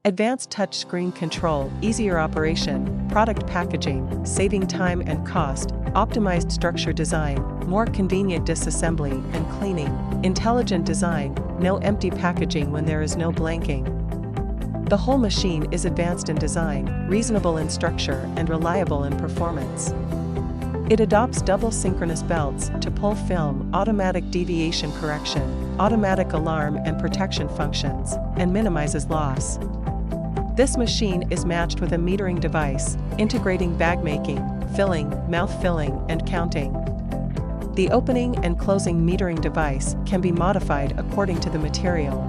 Advanced touchscreen control, easier operation, product packaging, saving time and cost, optimized structure design, more convenient disassembly and cleaning, intelligent design, no empty packaging when there is no blanking. The whole machine is advanced in design, reasonable in structure, and reliable in performance. It adopts double synchronous belts to pull film, automatic deviation correction, automatic alarm and protection functions, and minimizes loss. This machine is matched with a metering device, integrating bag making, filling, mouth filling, and counting. The opening and closing metering device can be modified according to the material.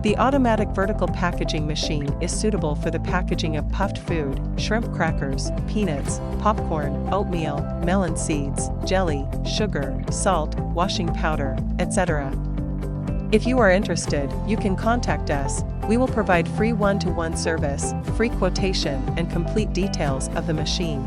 The automatic vertical packaging machine is suitable for the packaging of puffed food, shrimp crackers, peanuts, popcorn, oatmeal, melon seeds, jelly, sugar, salt, washing powder, etc. If you are interested, you can contact us. We will provide free one-to-one service, free quotation, and complete details of the machine.